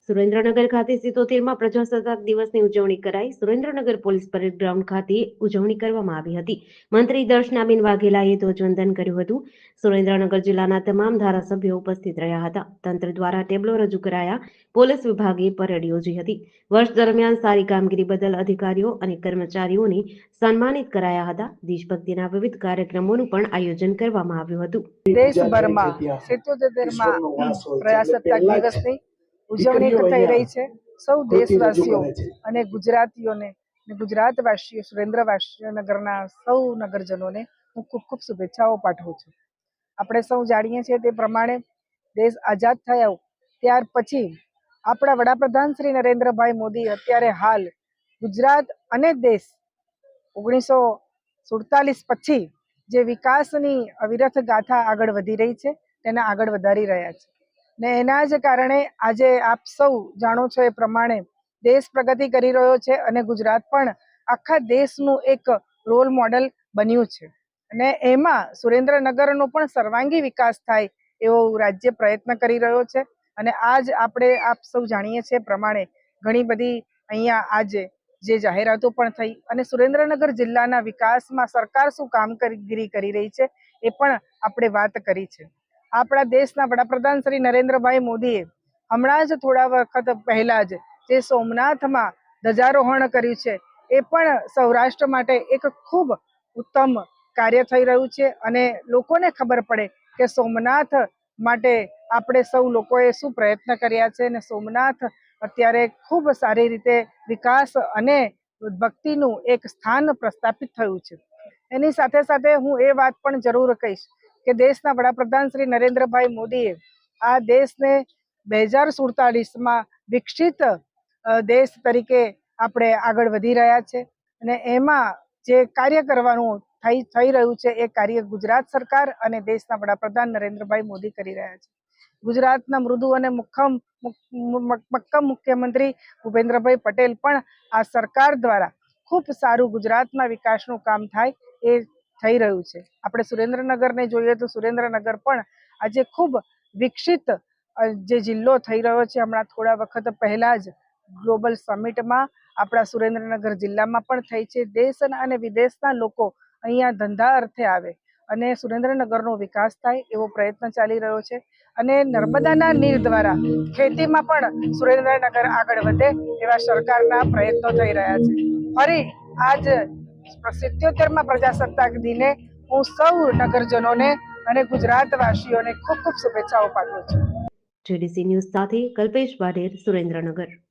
સુરેન્દ્રનગર ખાતે 77મા પ્રજાસત્તાક દિવસની ઉજવણી કરાઈ। સુરેન્દ્રનગર પોલીસ પરેડ ગ્રાઉન્ડ ખાતે ઉજવણી કરવામાં આવી હતી। મંત્રી દર્શનાબેન વાઘેલાએ ધ્વજવંદન કર્યું હતું। સુરેન્દ્રનગર જિલ્લાના તમામ ધારાસભ્યો ઉપસ્થિત રહ્યા હતા। તંત્ર દ્વારા ટેબ્લો રજૂ કરાયા। પોલીસ વિભાગે પરેડ યોજી હતી। વર્ષ દરમિયાન સારી કામગીરી બદલ અધિકારીઓ અને કર્મચારીઓને સન્માનિત કરાયા હતા। દેશભક્તિના વિવિધ કાર્યક્રમોનું પણ આયોજન કરવામાં આવ્યું હતું। દેશભરમાં 77મા પ્રજાસત્તાક દિવસની ઉજવણી થઈ રહી છે। સૌ દેશવાસીઓ અને ગુજરાતીઓને ગુજરાતવાસીઓ સુરેન્દ્રનગરના સૌ નગરજનોને હું ખૂબ ખૂબ શુભેચ્છાઓ પાઠવું છું। આપણે સૌ જાણીએ છીએ તે પ્રમાણે દેશ આઝાદ થયો ત્યાર પછી આપણા વડાપ્રધાન શ્રી નરેન્દ્રભાઈ મોદી અત્યારે હાલ ગુજરાત અને દેશ 1947 પછી જે વિકાસની અવિરત ગાથા આગળ વધી રહી છે તેને આગળ વધારી રહ્યા છે ને એના જ કારણે આજે આપ સૌ જાણો છો એ પ્રમાણે દેશ પ્રગતિ કરી રહ્યો છે અને ગુજરાત પણ આખા દેશનું એક રોલ મોડેલ બન્યું છે અને એમાં સુરેન્દ્રનગરનો પણ સર્વાંગી વિકાસ થાય એવો રાજ્ય પ્રયત્ન કરી રહ્યો છે અને આજ આપણે આપ સૌ જાણીએ છીએ પ્રમાણે ઘણી બધી અહીંયા આજે જે જાહેરાતો પણ થઈ અને સુરેન્દ્રનગર જિલ્લાના વિકાસમાં સરકાર શું કામગીરી કરી રહી છે એ પણ આપણે વાત કરી છે। આપણા દેશના વડાપ્રધાન શ્રી નરેન્દ્રભાઈ મોદીએ હમણાં જ થોડા વખત પહેલા જ જે સોમનાથમાં ધ્વજારોહણ કર્યું છે એ પણ સૌરાષ્ટ્ર માટે એક ખૂબ ઉત્તમ કાર્ય થઈ રહ્યું છે અને લોકોને ખબર પડે કે સોમનાથ માટે આપણે સૌ લોકોએ શું પ્રયત્ન કર્યા છે અને સોમનાથ અત્યારે ખૂબ સારી રીતે વિકાસ અને ભક્તિનું એક સ્થાન પ્રસ્થાપિત થયું છે। એની સાથે સાથે હું એ વાત પણ જરૂર કહીશ કે દેશના વડાપ્રધાન શ્રી નરેન્દ્રભાઈ મોદીએ આ દેશને 2047માં વિકસિત દેશ તરીકે આપણે આગળ વધી રહ્યા છે અને એમાં જે કાર્ય કરવાનું થઈ રહ્યું છે એ કાર્ય ગુજરાત સરકાર અને દેશના વડાપ્રધાન નરેન્દ્રભાઈ મોદી કરી રહ્યા છે। ગુજરાતના મૃદુ અને મક્કમ મુખ્યમંત્રી ભૂપેન્દ્રભાઈ પટેલ પણ આ સરકાર દ્વારા ખૂબ સારું ગુજરાતના વિકાસનું કામ થાય એ થઈ રહ્યું છે। આપણે સુરેન્દ્રનગરને જોઈએ તો સુરેન્દ્રનગર પણ આજે ખૂબ વિકસિત જે જિલ્લો થઈ રહ્યો છે। હમણાં થોડા વખત પહેલા જ ગ્લોબલ સમિટમાં આપણા સુરેન્દ્રનગર જિલ્લામાં પણ થઈ છે। દેશ અને વિદેશના લોકો અહીંયા ધંધા અર્થે આવે અને સુરેન્દ્રનગરનો વિકાસ થાય એવો પ્રયત્ન ચાલી રહ્યો છે અને નર્મદાના નીર દ્વારા ખેતીમાં પણ સુરેન્દ્રનગર આગળ વધે એવા સરકારના પ્રયત્નો થઈ રહ્યા છે। ફરી આજ 77મા પ્રજાસત્તાક દિને હું સૌ નગરજનોને અને ગુજરાતવાસીઓને ખૂબ ખૂબ શુભેચ્છાઓ પાઠવું છું। જેડીસી ન્યૂઝ સાથે કલ્પેશ વાઢેર, સુરેન્દ્રનગર।